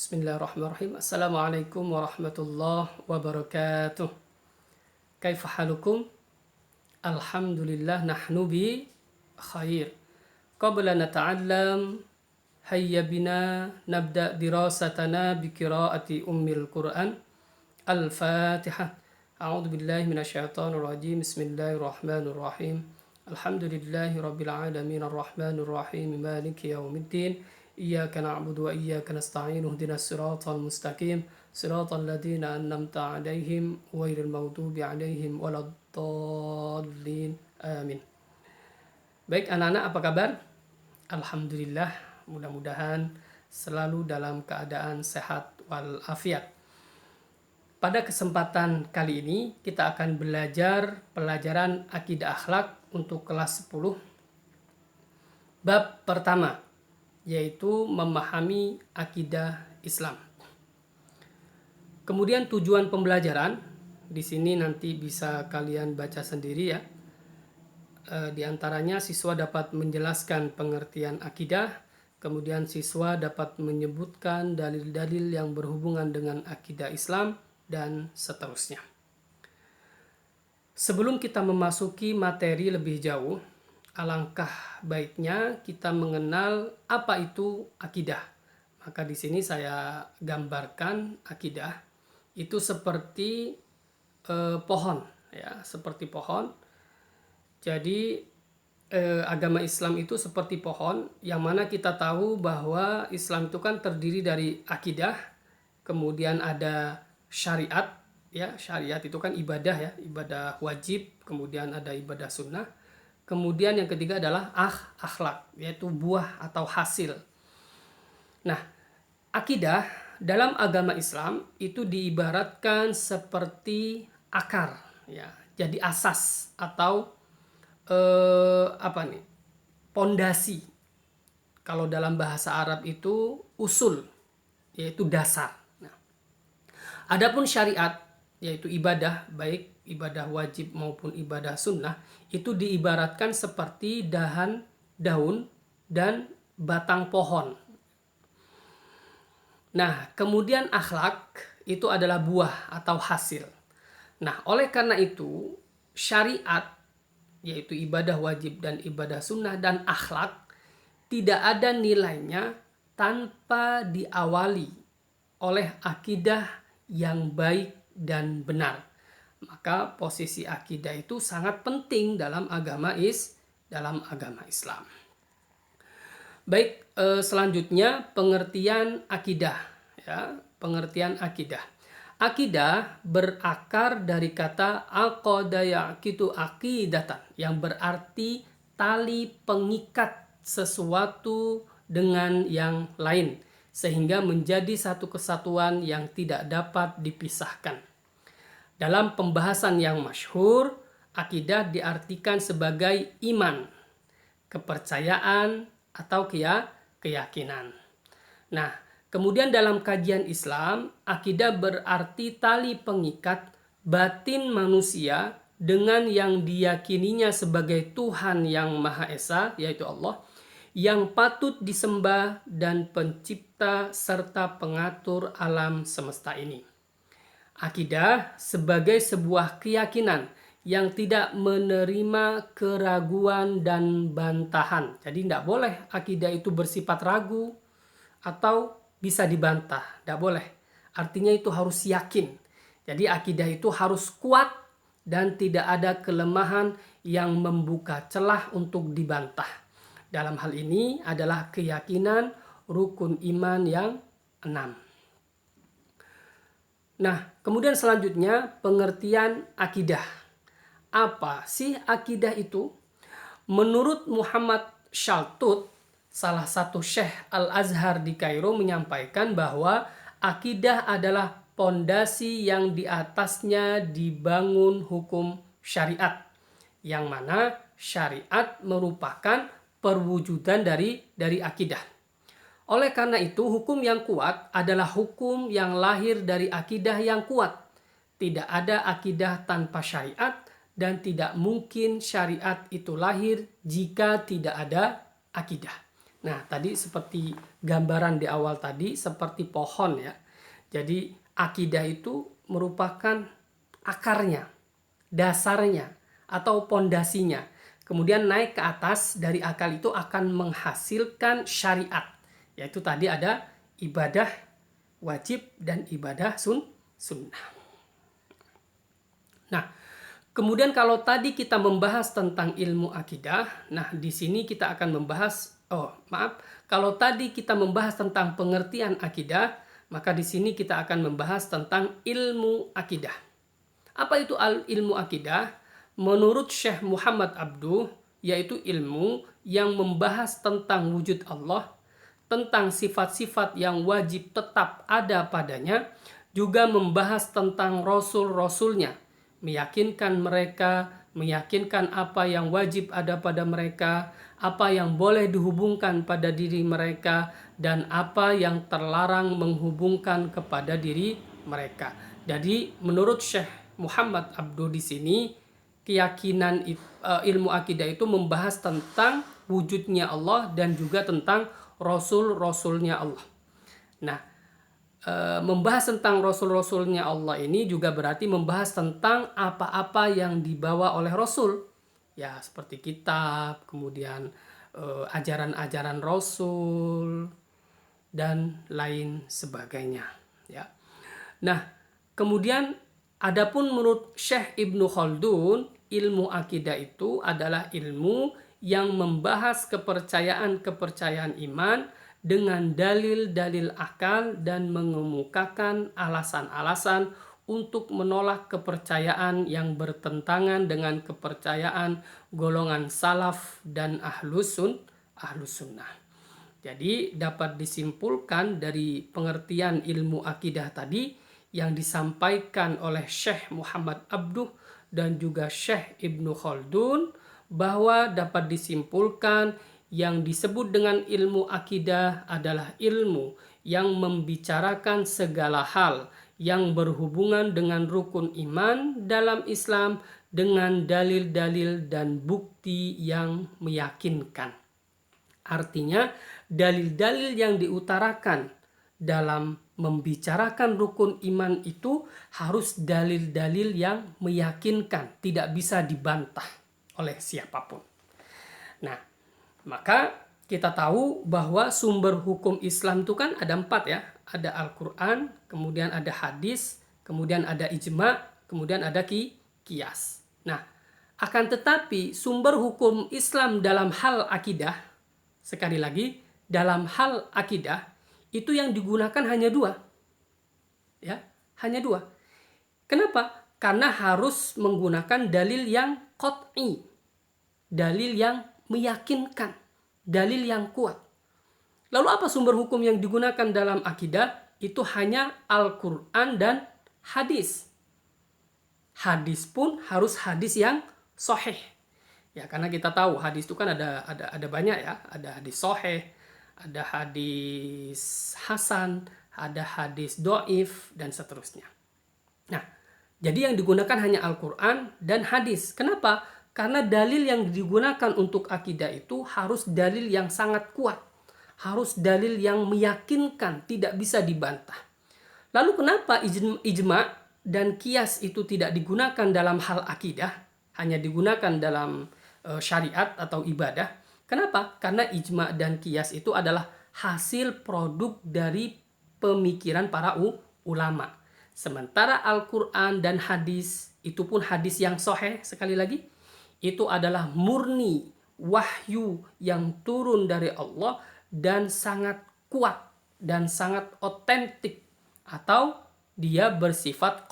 Bismillahirrahmanirrahim. Assalamualaikum warahmatullahi wabarakatuh. Kaifa halukum? Alhamdulillah nahnu bi khair. Qabla nata'allam hayya bina nabda dirasatana bi qiraati ummil Qur'an. Al-Fatihah. A'udzu billahi minasyaitonir rajim. Bismillahirrahmanirrahim. Alhamdulillahi rabbil alamin arrahmanir rahim maliki yaumiddin. إياك نعبد وإياك نستعين اهدنا الصراط المستقيم صراط الذين أنعمت عليهم غير المغضوب عليهم ولا الضالين آمين. Baik anak-anak, apa kabar? Alhamdulillah, mudah-mudahan selalu dalam keadaan sehat walafiat. Pada kesempatan kali ini kita akan belajar pelajaran akidah akhlak untuk kelas 10 bab pertama, yaitu memahami akidah Islam. Kemudian tujuan pembelajaran di sini nanti bisa kalian baca sendiri ya. Di antaranya siswa dapat menjelaskan pengertian akidah, kemudian siswa dapat menyebutkan dalil-dalil yang berhubungan dengan akidah Islam dan seterusnya. Sebelum kita memasuki materi lebih jauh, alangkah baiknya kita mengenal apa itu akidah. Maka di sini saya gambarkan akidah itu seperti pohon, ya, seperti pohon. Jadi agama Islam itu seperti pohon, yang mana kita tahu bahwa Islam itu kan terdiri dari akidah, kemudian ada syariat, ya, syariat itu kan ibadah ya, ibadah wajib, kemudian ada ibadah sunnah. Kemudian yang ketiga adalah akhlak, yaitu buah atau hasil. Nah, akidah dalam agama Islam itu diibaratkan seperti akar, ya. Jadi asas atau pondasi. Kalau dalam bahasa Arab itu usul, yaitu dasar. Nah, adapun syariat, yaitu ibadah, baik ibadah wajib maupun ibadah sunnah, itu diibaratkan seperti daun dan batang pohon. Nah, kemudian akhlak itu adalah buah atau hasil. Nah, oleh karena itu syariat, yaitu ibadah wajib dan ibadah sunnah, dan akhlak tidak ada nilainya tanpa diawali oleh akidah yang baik dan benar. Maka posisi akidah itu sangat penting dalam agama Islam. Baik, selanjutnya pengertian akidah, ya, pengertian akidah. Akidah berakar dari kata aqada yaqitu aqidatan, yang berarti tali pengikat sesuatu dengan yang lain sehingga menjadi satu kesatuan yang tidak dapat dipisahkan. Dalam pembahasan yang masyhur, akidah diartikan sebagai iman, kepercayaan, atau keyakinan. Nah, kemudian dalam kajian Islam, akidah berarti tali pengikat batin manusia dengan yang diyakininya sebagai Tuhan yang Maha Esa, yaitu Allah, yang patut disembah dan pencipta serta pengatur alam semesta ini. Akidah sebagai sebuah keyakinan yang tidak menerima keraguan dan bantahan. Jadi tidak boleh akidah itu bersifat ragu atau bisa dibantah. Tidak boleh. Artinya itu harus yakin. Jadi akidah itu harus kuat dan tidak ada kelemahan yang membuka celah untuk dibantah. Dalam hal ini adalah keyakinan rukun iman yang 6. Nah, kemudian selanjutnya pengertian akidah. Apa sih akidah itu? Menurut Muhammad Shaltut, salah satu Syekh Al-Azhar di Kairo, menyampaikan bahwa akidah adalah pondasi yang di atasnya dibangun hukum syariat, yang mana syariat merupakan perwujudan dari akidah. Oleh karena itu, hukum yang kuat adalah hukum yang lahir dari akidah yang kuat. Tidak ada akidah tanpa syariat, dan tidak mungkin syariat itu lahir jika tidak ada akidah. Nah, tadi seperti gambaran di awal tadi, seperti pohon ya. Jadi akidah itu merupakan akarnya, dasarnya, atau pondasinya. Kemudian naik ke atas, dari akal itu akan menghasilkan syariat. Yaitu tadi ada ibadah wajib dan ibadah sunnah. Nah, kemudian kalau tadi kita membahas tentang ilmu akidah, nah di sini kita akan membahas, kalau tadi kita membahas tentang pengertian akidah, maka di sini kita akan membahas tentang ilmu akidah. Apa itu ilmu akidah? Menurut Syekh Muhammad Abduh, yaitu ilmu yang membahas tentang wujud Allah, tentang sifat-sifat yang wajib tetap ada padanya, juga membahas tentang rasul-rasulnya, meyakinkan mereka, meyakinkan apa yang wajib ada pada mereka, apa yang boleh dihubungkan pada diri mereka, dan apa yang terlarang menghubungkan kepada diri mereka. Jadi menurut Syekh Muhammad Abduh di sini, keyakinan ilmu akidah itu membahas tentang wujudnya Allah dan juga tentang rasul-rasulnya Allah. Nah, membahas tentang rasul-rasulnya Allah ini juga berarti membahas tentang apa-apa yang dibawa oleh rasul. Ya, seperti kitab, kemudian ajaran-ajaran rasul dan lain sebagainya, ya. Nah, kemudian adapun menurut Syekh Ibnu Khaldun, ilmu akidah itu adalah ilmu yang membahas kepercayaan-kepercayaan iman dengan dalil-dalil akal dan mengemukakan alasan-alasan untuk menolak kepercayaan yang bertentangan dengan kepercayaan golongan salaf dan ahlus sunnah. Jadi dapat disimpulkan dari pengertian ilmu akidah tadi yang disampaikan oleh Syekh Muhammad Abduh dan juga Syekh Ibnu Khaldun, bahwa dapat disimpulkan yang disebut dengan ilmu akidah adalah ilmu yang membicarakan segala hal yang berhubungan dengan rukun iman dalam Islam dengan dalil-dalil dan bukti yang meyakinkan. Artinya, dalil-dalil yang diutarakan dalam membicarakan rukun iman itu harus dalil-dalil yang meyakinkan, tidak bisa dibantah oleh siapapun. Nah, maka kita tahu bahwa sumber hukum Islam itu kan ada 4 ya. Ada Al-Quran, kemudian ada hadis, kemudian ada ijma, kemudian ada qiyas. Nah, akan tetapi sumber hukum Islam dalam hal akidah, sekali lagi, dalam hal akidah, itu yang digunakan hanya 2. Ya, hanya 2. Kenapa? Karena harus menggunakan dalil yang qat'i, dalil yang meyakinkan, dalil yang kuat. Lalu apa sumber hukum yang digunakan dalam akidah? Itu hanya Al-Quran dan hadis. Hadis pun harus hadis yang sahih. Ya, karena kita tahu hadis itu kan ada banyak ya. Ada hadis sahih, ada hadis hasan, ada hadis doif, dan seterusnya. Nah, jadi yang digunakan hanya Al-Quran dan hadis. Kenapa? Karena dalil yang digunakan untuk akidah itu harus dalil yang sangat kuat. Harus dalil yang meyakinkan, tidak bisa dibantah. Lalu kenapa ijma dan qiyas itu tidak digunakan dalam hal akidah, hanya digunakan dalam syariat atau ibadah? Kenapa? Karena ijma dan qiyas itu adalah hasil produk dari pemikiran para ulama. Sementara Al-Quran dan hadis, itu pun hadis yang sahih, sekali lagi, itu adalah murni wahyu yang turun dari Allah dan sangat kuat dan sangat otentik, atau dia bersifat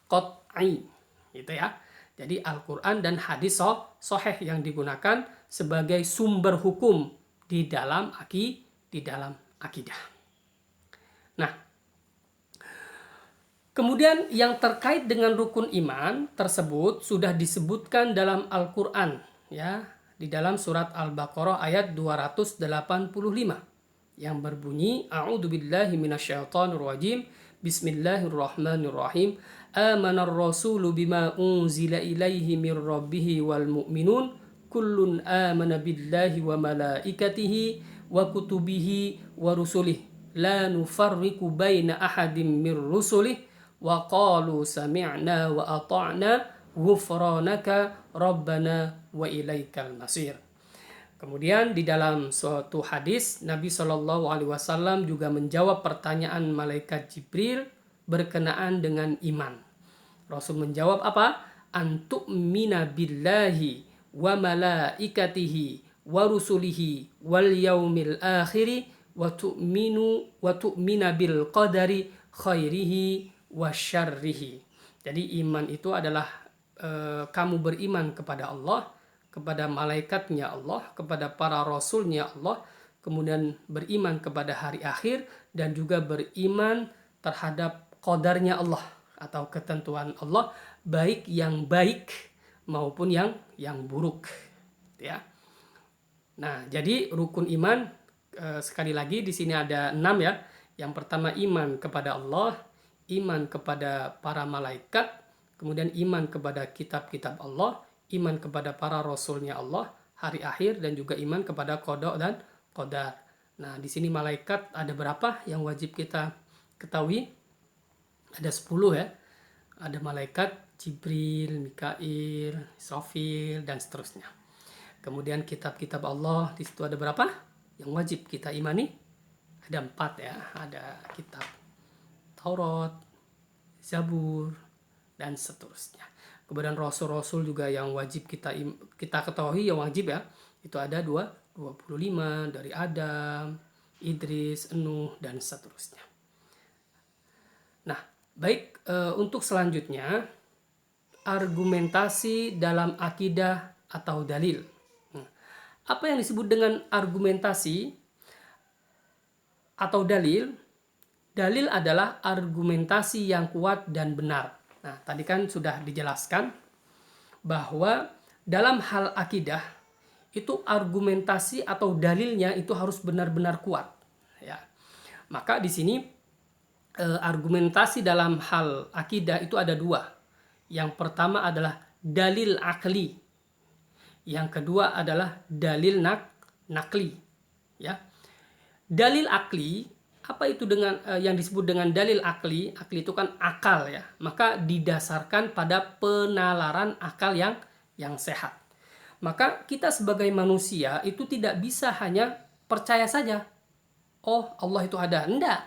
qat'i, gitu ya. Jadi Al-Quran dan hadis sahih yang digunakan sebagai sumber hukum di dalam akidah. Nah, kemudian yang terkait dengan rukun iman tersebut sudah disebutkan dalam Al-Quran, ya, di dalam surat Al-Baqarah ayat 285 yang berbunyi, A'udzubillahi minasyaitonirrajim, Bismillahirrahmanirrahim, Amanar rasulu bima unzila ilaihi mir rabbihi wal mu'minun kullun amana billahi wa malaikatihi wa kutubihi wa rusulih la nufarriqu baina ahadim mir rusulih wa qalu sami'na wa ata'na ghufranaka rabbana wa ilaikal masir. Kemudian di dalam suatu hadis Nabi Shallallahu Alaihi Wasallam juga menjawab pertanyaan malaikat Jibril berkenaan dengan iman. Rasul menjawab apa? Antu'mina billahi wa malaikatihi wa rusulihi wal yaumil akhiri wa tu'mina bil qadari khairihi wa syarrihi. Jadi iman itu adalah kamu beriman kepada Allah, kepada malaikatnya Allah, kepada para rasulnya Allah, kemudian beriman kepada hari akhir, dan juga beriman terhadap qadarnya Allah atau ketentuan Allah, baik yang baik maupun yang buruk, ya. Nah, jadi rukun iman sekali lagi di sini ada 6 ya. Yang pertama iman kepada Allah, iman kepada para malaikat, kemudian iman kepada kitab-kitab Allah, iman kepada para rasulnya Allah, hari akhir, dan juga iman kepada qada dan qadar. Nah, di sini malaikat ada berapa yang wajib kita ketahui? Ada 10 ya. Ada malaikat Jibril, Mikail, Israfil, dan seterusnya. Kemudian kitab-kitab Allah, di situ ada berapa yang wajib kita imani? Ada 4 ya. Ada kitab Taurat, Zabur, dan seterusnya. Kemudian rasul-rasul juga yang wajib kita ketahui, yang wajib ya. Itu ada 25 dari Adam, Idris, Nuh, dan seterusnya. Nah, baik, untuk selanjutnya argumentasi dalam akidah atau dalil. Apa yang disebut dengan argumentasi atau dalil? Dalil adalah argumentasi yang kuat dan benar. Nah, tadi kan sudah dijelaskan bahwa dalam hal akidah itu argumentasi atau dalilnya itu harus benar-benar kuat, ya. Maka di sini argumentasi dalam hal akidah itu ada 2. Yang pertama adalah dalil akli. Yang kedua adalah dalil nakli, ya. Dalil akli, apa itu dengan yang disebut dengan dalil akli? Akli itu kan akal ya. Maka didasarkan pada penalaran akal yang sehat. Maka kita sebagai manusia itu tidak bisa hanya percaya saja. Oh, Allah itu ada. Enggak.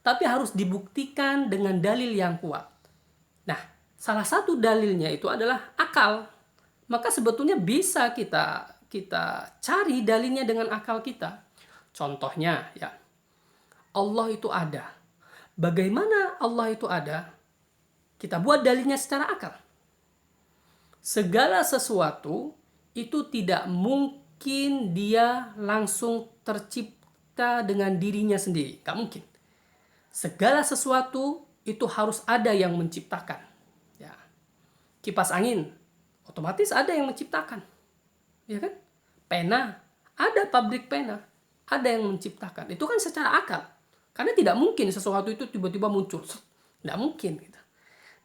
Tapi harus dibuktikan dengan dalil yang kuat. Nah, salah satu dalilnya itu adalah akal. Maka sebetulnya bisa kita cari dalilnya dengan akal kita. Contohnya ya, Allah itu ada. Bagaimana Allah itu ada? Kita buat dalilnya secara akal. Segala sesuatu itu tidak mungkin dia langsung tercipta dengan dirinya sendiri. Gak mungkin. Segala sesuatu itu harus ada yang menciptakan. Ya. Kipas angin, otomatis ada yang menciptakan. Ya kan? Pena, ada pabrik pena. Ada yang menciptakan. Itu kan secara akal. Karena tidak mungkin sesuatu itu tiba-tiba muncul. Tidak mungkin. Gitu.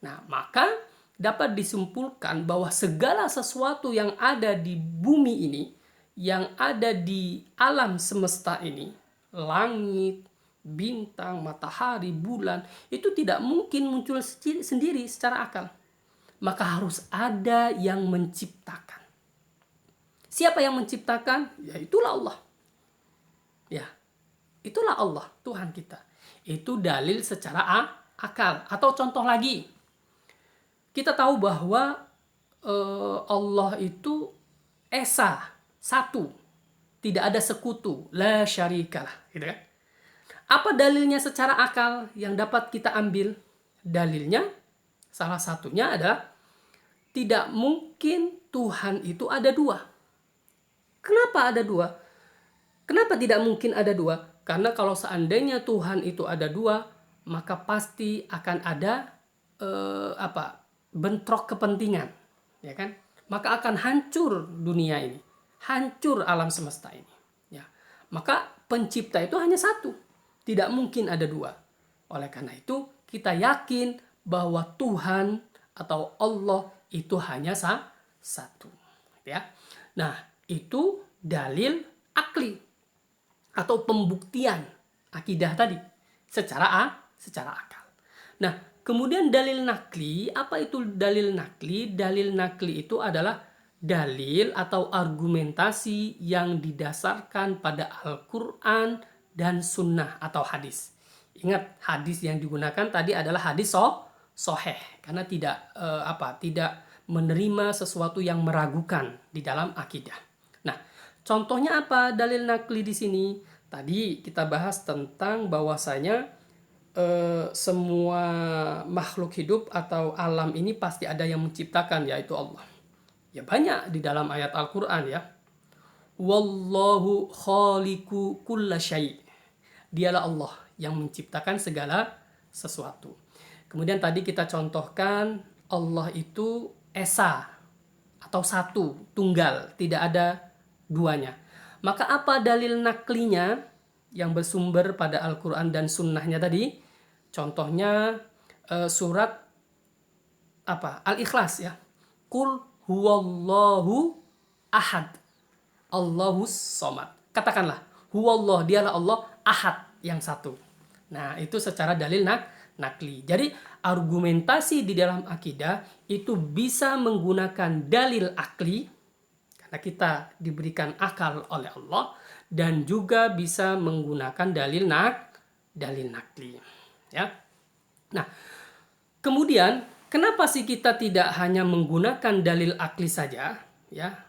Nah, maka dapat disimpulkan bahwa segala sesuatu yang ada di bumi ini, yang ada di alam semesta ini, langit, bintang, matahari, bulan, itu tidak mungkin muncul sendiri secara akal. Maka harus ada yang menciptakan. Siapa yang menciptakan? Ya itulah Allah. Ya, itulah Allah, Tuhan kita. Itu dalil secara akal. Atau contoh lagi, kita tahu bahwa Allah itu esa, satu, tidak ada sekutu, la syarikalah, gitu kan? Apa dalilnya secara akal yang dapat kita ambil? Dalilnya salah satunya adalah tidak mungkin Tuhan itu ada 2. Kenapa ada 2? Kenapa tidak mungkin ada 2? Karena kalau seandainya Tuhan itu ada 2, maka pasti akan ada bentrok kepentingan, ya kan? Maka akan hancur dunia ini, hancur alam semesta ini. Ya, maka pencipta itu hanya 1, tidak mungkin ada 2. Oleh karena itu kita yakin bahwa Tuhan atau Allah itu hanya 1, ya. Nah, itu dalil akli. atau pembuktian akidah tadi secara akal. Nah, kemudian dalil nakli, apa itu dalil nakli? Dalil nakli itu adalah dalil atau argumentasi yang didasarkan pada Al-Quran dan Sunnah atau hadis. Ingat, hadis yang digunakan tadi adalah hadis soheh, karena tidak menerima sesuatu yang meragukan di dalam akidah. Nah, contohnya apa dalil nakli di sini? Tadi kita bahas tentang bahwasanya semua makhluk hidup atau alam ini pasti ada yang menciptakan, yaitu Allah. Ya banyak di dalam ayat Al-Quran ya. Wallahu khaliqu kulla syai'. Dialah Allah yang menciptakan segala sesuatu. Kemudian tadi kita contohkan Allah itu esa atau satu, tunggal, tidak ada duanya. Maka apa dalil naklinya yang bersumber pada Al-Quran dan Sunnahnya tadi? Contohnya surat Al-Ikhlas ya. Qul huwallahu ahad, Allahus somad. Katakanlah, huwallah, dialah Allah, ahad, yang satu. Nah, itu secara dalil nakli. Jadi argumentasi di dalam akidah itu bisa menggunakan dalil akli, karena kita diberikan akal oleh Allah, dan juga bisa menggunakan dalil nakli. Ya. Nah, kemudian kenapa sih kita tidak hanya menggunakan dalil akli saja? Ya,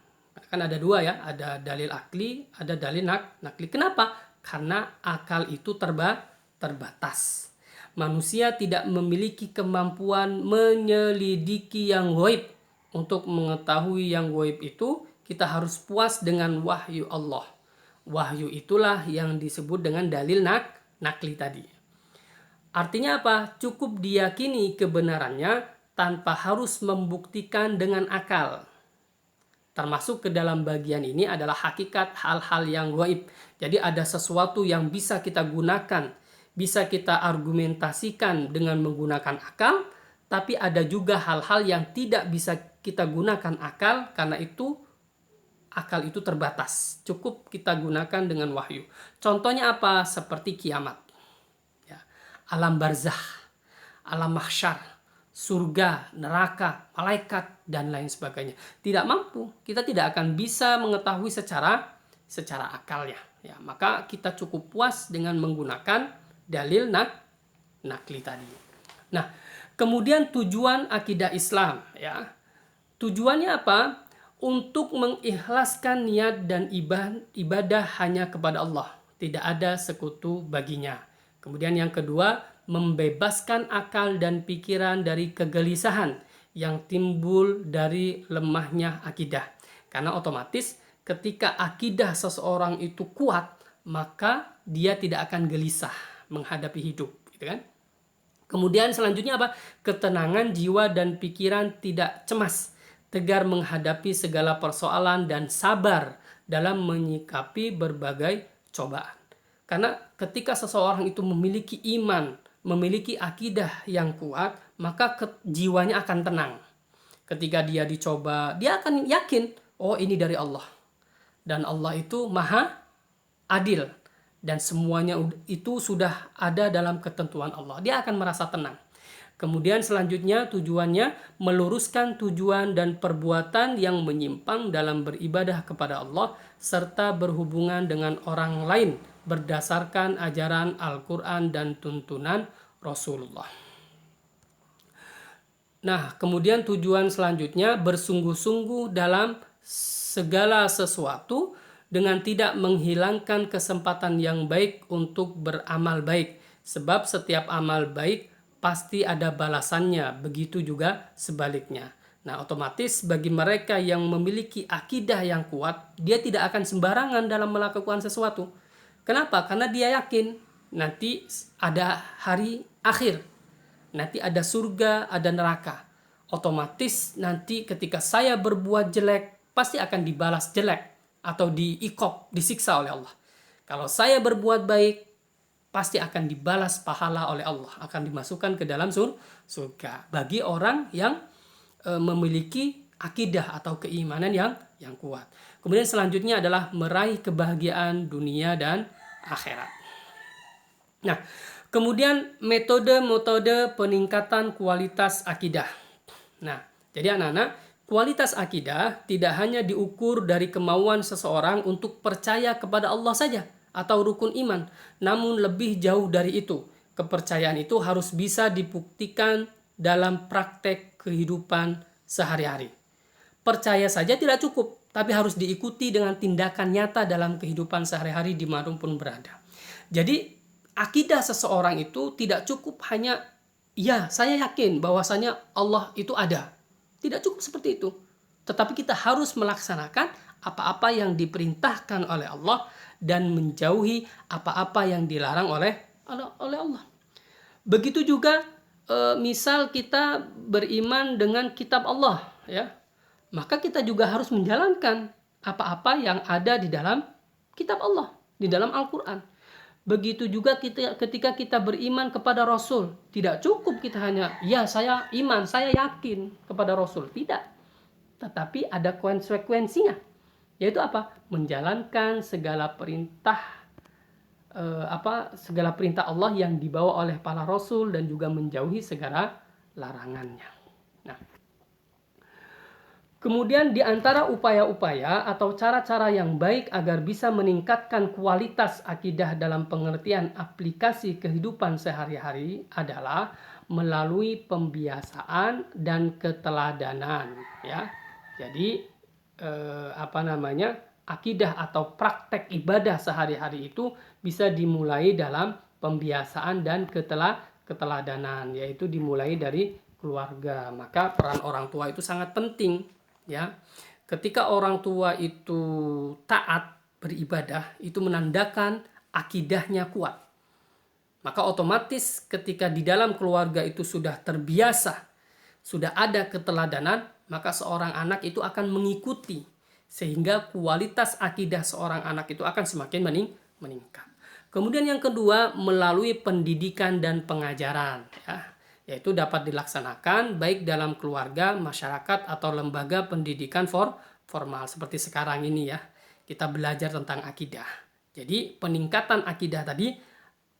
kan ada dua ya, ada dalil akli, ada dalil nakli. Kenapa? Karena akal itu terbatas. Manusia tidak memiliki kemampuan menyelidiki yang gaib. Untuk mengetahui yang gaib itu, kita harus puas dengan wahyu Allah. Wahyu itulah yang disebut dengan dalil nakli tadi. Artinya apa? Cukup diyakini kebenarannya tanpa harus membuktikan dengan akal. Termasuk ke dalam bagian ini adalah hakikat hal-hal yang gaib. Jadi ada sesuatu yang bisa kita gunakan, bisa kita argumentasikan dengan menggunakan akal, tapi ada juga hal-hal yang tidak bisa kita gunakan akal, karena itu akal itu terbatas. Cukup kita gunakan dengan wahyu. Contohnya apa? Seperti kiamat. Ya. Alam barzakh, alam mahsyar, surga, neraka, malaikat, dan lain sebagainya. Tidak mampu. Kita tidak akan bisa mengetahui secara akalnya. Ya, maka kita cukup puas dengan menggunakan dalil nakli tadi. Nah, kemudian tujuan akidah Islam. Ya. Tujuannya apa? Untuk mengikhlaskan niat dan ibadah hanya kepada Allah. Tidak ada sekutu baginya. Kemudian yang kedua, membebaskan akal dan pikiran dari kegelisahan yang timbul dari lemahnya akidah. Karena otomatis ketika akidah seseorang itu kuat, maka dia tidak akan gelisah menghadapi hidup, gitu kan? Kemudian selanjutnya apa? Ketenangan jiwa dan pikiran tidak cemas, tegar menghadapi segala persoalan dan sabar dalam menyikapi berbagai cobaan. Karena ketika seseorang itu memiliki iman, memiliki akidah yang kuat, maka jiwanya akan tenang. Ketika dia dicoba, dia akan yakin, oh ini dari Allah. Dan Allah itu maha adil. Dan semuanya itu sudah ada dalam ketentuan Allah. Dia akan merasa tenang. Kemudian selanjutnya tujuannya meluruskan tujuan dan perbuatan yang menyimpang dalam beribadah kepada Allah serta berhubungan dengan orang lain berdasarkan ajaran Al-Quran dan tuntunan Rasulullah. Nah, kemudian tujuan selanjutnya bersungguh-sungguh dalam segala sesuatu dengan tidak menghilangkan kesempatan yang baik untuk beramal baik. Sebab setiap amal baik pasti ada balasannya, begitu juga sebaliknya. Nah, otomatis bagi mereka yang memiliki akidah yang kuat, dia tidak akan sembarangan dalam melakukan sesuatu. Kenapa? Karena dia yakin nanti ada hari akhir. Nanti ada surga, ada neraka. Otomatis nanti ketika saya berbuat jelek, pasti akan dibalas jelek atau diikop, disiksa oleh Allah. Kalau saya berbuat baik, pasti akan dibalas pahala oleh Allah, akan dimasukkan ke dalam surga bagi orang yang memiliki akidah atau keimanan yang kuat. Kemudian selanjutnya adalah meraih kebahagiaan dunia dan akhirat. Nah, kemudian metode-metode peningkatan kualitas akidah. Nah, jadi anak-anak, kualitas akidah tidak hanya diukur dari kemauan seseorang untuk percaya kepada Allah saja atau rukun iman, namun lebih jauh dari itu. Kepercayaan itu harus bisa dibuktikan dalam praktek kehidupan sehari-hari. Percaya saja tidak cukup, tapi harus diikuti dengan tindakan nyata dalam kehidupan sehari-hari dimanapun berada. Jadi akidah seseorang itu tidak cukup hanya, ya saya yakin bahwasanya Allah itu ada. Tidak cukup seperti itu. Tetapi kita harus melaksanakan apa-apa yang diperintahkan oleh Allah dan menjauhi apa-apa yang dilarang oleh Allah. Begitu juga misal kita beriman dengan kitab Allah, ya, maka kita juga harus menjalankan apa-apa yang ada di dalam kitab Allah, di dalam Al-Quran. Begitu juga ketika kita beriman kepada Rasul, tidak cukup kita hanya, ya saya iman, saya yakin kepada Rasul, tidak. Tetapi ada konsekuensinya, yaitu apa? Menjalankan segala perintah Allah yang dibawa oleh para Rasul dan juga menjauhi segala larangannya. Nah, kemudian di antara upaya-upaya atau cara-cara yang baik agar bisa meningkatkan kualitas akidah dalam pengertian aplikasi kehidupan sehari-hari adalah melalui pembiasaan dan keteladanan, ya. Jadi akidah atau praktek ibadah sehari-hari itu bisa dimulai dalam pembiasaan dan keteladanan, yaitu dimulai dari keluarga. Maka peran orang tua itu sangat penting, ya. Ketika orang tua itu taat beribadah, itu menandakan akidahnya kuat. Maka otomatis ketika di dalam keluarga itu sudah terbiasa, sudah ada keteladanan, maka seorang anak itu akan mengikuti, sehingga kualitas akidah seorang anak itu akan semakin meningkat. Kemudian yang kedua, melalui pendidikan dan pengajaran, ya, yaitu dapat dilaksanakan baik dalam keluarga, masyarakat, atau lembaga pendidikan formal seperti sekarang ini, ya. Kita belajar tentang akidah. Jadi peningkatan akidah tadi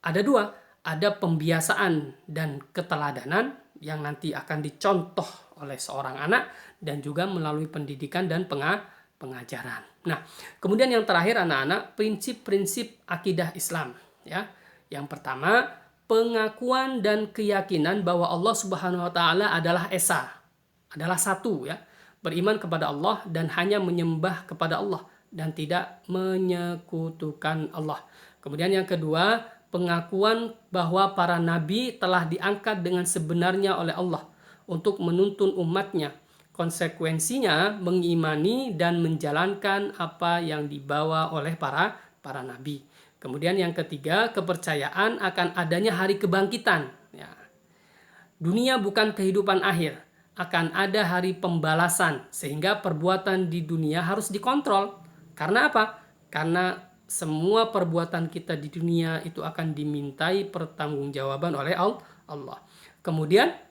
ada dua, ada pembiasaan dan keteladanan yang nanti akan dicontoh oleh seorang anak, dan juga melalui pendidikan dan pengajaran. Nah, kemudian yang terakhir anak-anak, prinsip-prinsip akidah Islam, ya. Yang pertama, pengakuan dan keyakinan bahwa Allah Subhanahu wa taala adalah esa, adalah satu, ya. Beriman kepada Allah dan hanya menyembah kepada Allah dan tidak menyekutukan Allah. Kemudian yang kedua, pengakuan bahwa para nabi telah diangkat dengan sebenarnya oleh Allah untuk menuntun umatnya. Konsekuensinya mengimani dan menjalankan apa yang dibawa oleh para nabi. Kemudian yang ketiga, kepercayaan akan adanya hari kebangkitan. Ya. Dunia bukan kehidupan akhir, akan ada hari pembalasan, sehingga perbuatan di dunia harus dikontrol. Karena apa? Karena semua perbuatan kita di dunia itu akan dimintai pertanggungjawaban oleh Allah. Kemudian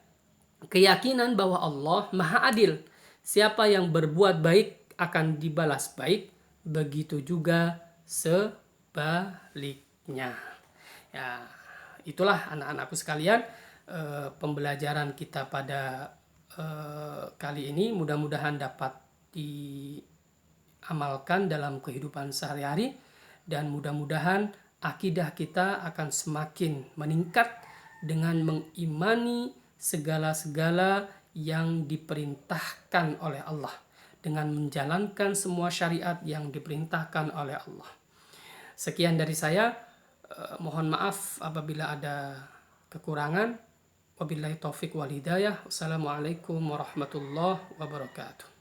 keyakinan bahwa Allah Maha Adil. Siapa yang berbuat baik akan dibalas baik, begitu juga sebaliknya. Ya, itulah anak-anakku sekalian, pembelajaran kita pada kali ini mudah-mudahan dapat diamalkan dalam kehidupan sehari-hari, dan mudah-mudahan akidah kita akan semakin meningkat dengan mengimani segala-segala yang diperintahkan oleh Allah, dengan menjalankan semua syariat yang diperintahkan oleh Allah. Sekian dari saya, mohon maaf apabila ada kekurangan. Wabillahi taufik wal hidayah. Wassalamualaikum warahmatullahi wabarakatuh.